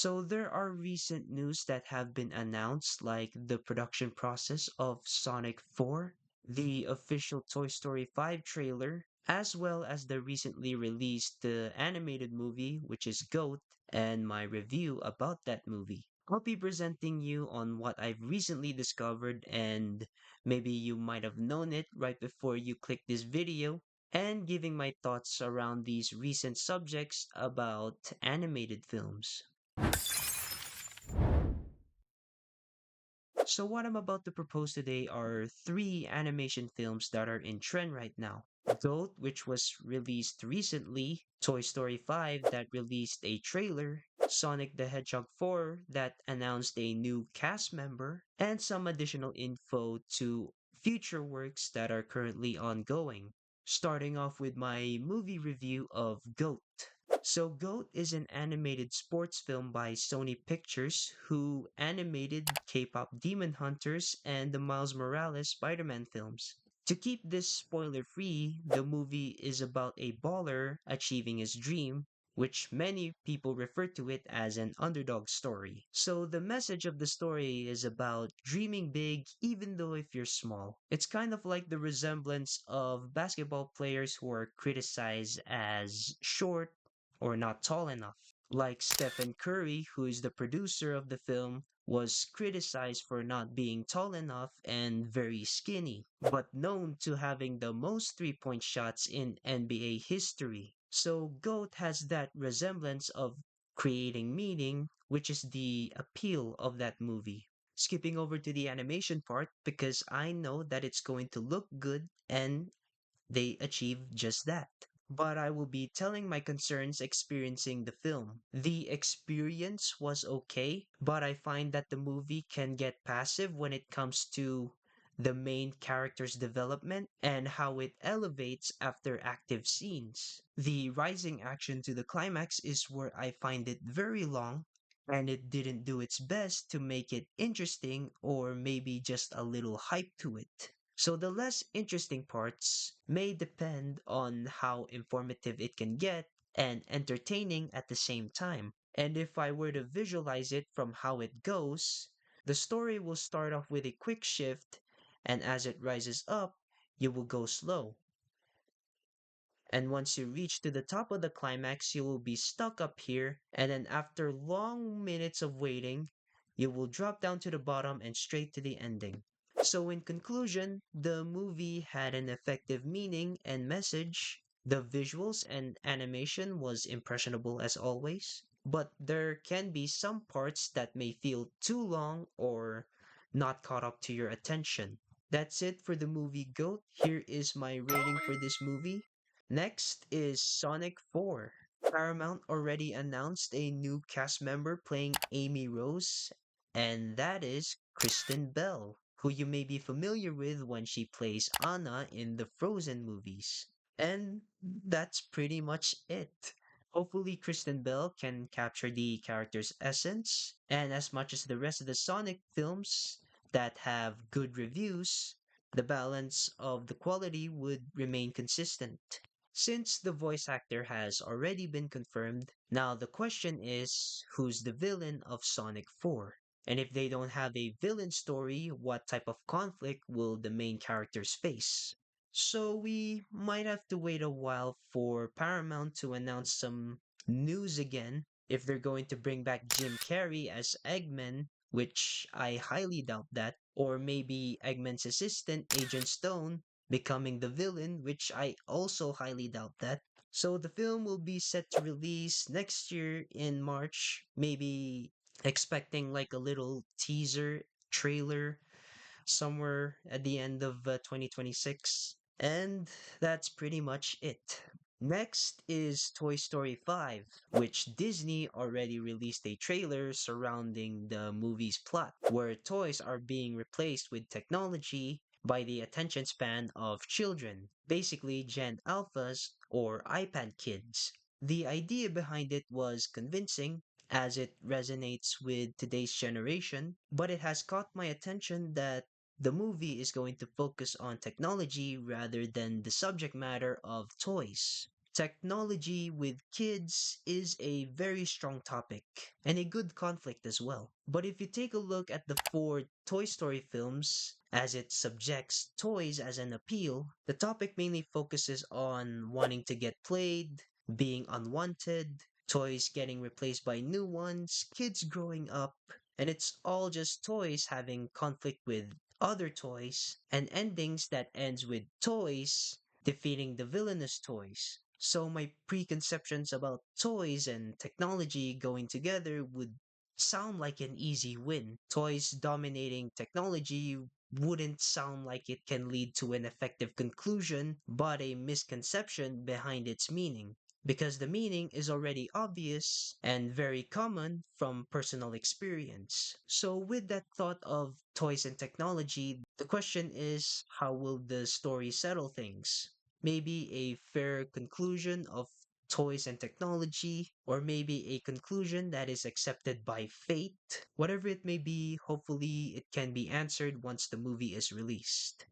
So there are recent news that have been announced, like the production process of Sonic 4, the official Toy Story 5 trailer, as well as the recently released animated movie, which is GOAT, and my review about that movie. I'll be presenting you on what I've recently discovered, and maybe you might have known it right before you click this video, and giving my thoughts around these recent subjects about animated films. So, what I'm about to propose today are three animation films that are in trend right now. Goat, which was released recently, Toy Story 5, that released a trailer, Sonic the Hedgehog 4, that announced a new cast member, and some additional info to future works that are currently ongoing. Starting off with my movie review of Goat. So, GOAT is an animated sports film by Sony Pictures, who animated K-pop Demon Hunters and the Miles Morales Spider-Man films. To keep this spoiler-free, the movie is about a baller achieving his dream, which many people refer to it as an underdog story. So the message of the story is about dreaming big even though if you're small. It's kind of like the resemblance of basketball players who are criticized as short or not tall enough. Like Stephen Curry, who is the producer of the film, was criticized for not being tall enough and very skinny, but known to having the most three-point shots in NBA history. So GOAT has that resemblance of creating meaning, which is the appeal of that movie. Skipping over to the animation part because I know that it's going to look good and they achieve just that. But I will be telling my concerns experiencing the film. The experience was okay, but I find that the movie can get passive when it comes to the main character's development and how it elevates after active scenes. The rising action to the climax is where I find it very long, and it didn't do its best to make it interesting or maybe just a little hype to it. So the less interesting parts may depend on how informative it can get and entertaining at the same time. And if I were to visualize it from how it goes, the story will start off with a quick shift, and as it rises up, you will go slow. And once you reach to the top of the climax, you will be stuck up here, and then after long minutes of waiting, you will drop down to the bottom and straight to the ending. So in conclusion, the movie had an effective meaning and message. The visuals and animation was impressionable as always, but there can be some parts that may feel too long or not caught up to your attention. That's it for the movie GOAT. Here is my rating for this movie. Next is Sonic 4. Paramount already announced a new cast member playing Amy Rose, and that is Kristen Bell, who you may be familiar with when she plays Anna in the Frozen movies. And that's pretty much it. Hopefully, Kristen Bell can capture the character's essence, and as much as the rest of the Sonic films that have good reviews, the balance of the quality would remain consistent. Since the voice actor has already been confirmed, now the question is who's the villain of Sonic 4? And if they don't have a villain story, what type of conflict will the main characters face? So we might have to wait a while for Paramount to announce some news again if they're going to bring back Jim Carrey as Eggman, which I highly doubt that, or maybe Eggman's assistant, Agent Stone, becoming the villain, which I also highly doubt that. So the film will be set to release next year in March, maybe expecting like a little teaser trailer somewhere at the end of 2026. And that's pretty much it. Next is Toy Story 5, which Disney already released a trailer surrounding the movie's plot, where toys are being replaced with technology by the attention span of children, basically Gen Alphas or iPad kids. The idea behind it was convincing as it resonates with today's generation, but it has caught my attention that the movie is going to focus on technology rather than the subject matter of toys. Technology with kids is a very strong topic and a good conflict as well. But if you take a look at the four Toy Story films, as it subjects toys as an appeal, the topic mainly focuses on wanting to get played, being unwanted, toys getting replaced by new ones, kids growing up, and it's all just toys having conflict with other toys, and endings that ends with toys defeating the villainous toys. So my preconceptions about toys and technology going together would sound like an easy win. Toys dominating technology wouldn't sound like it can lead to an effective conclusion, but a misconception behind its meaning. Because the meaning is already obvious and very common from personal experience. So, with that thought of toys and technology, the question is how will the story settle things? Maybe a fair conclusion of toys and technology, or maybe a conclusion that is accepted by fate. Whatever it may be, hopefully it can be answered once the movie is released.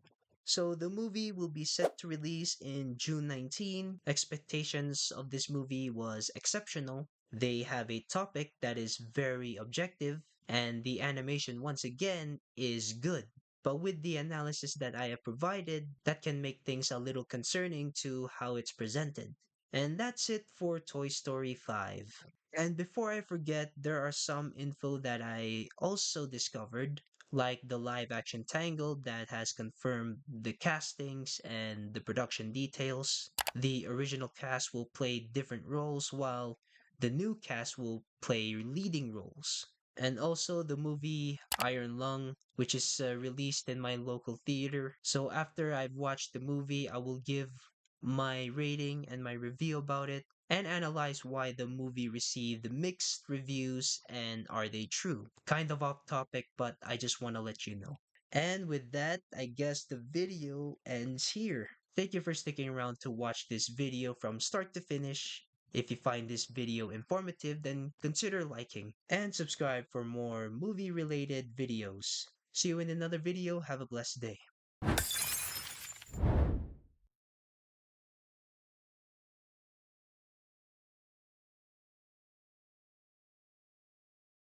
So the movie will be set to release in June 19. Expectations of this movie was exceptional. They have a topic that is very objective, and the animation once again is good. But with the analysis that I have provided, that can make things a little concerning to how it's presented. And that's it for Toy Story 5. And before I forget, there are some info that I also discovered, like the live action Tangled that has confirmed the castings and the production details. The original cast will play different roles while the new cast will play leading roles. And also the movie Iron Lung, which is released in my local theater. So after I've watched the movie, I will give my rating and my review about it and analyze why the movie received mixed reviews and are they true. Kind of off topic, but I just want to let you know. And with that, I guess the video ends here. Thank you for sticking around to watch this video from start to finish. If you find this video informative, then consider liking and subscribe for more movie related videos. See you in another video. Have a blessed day.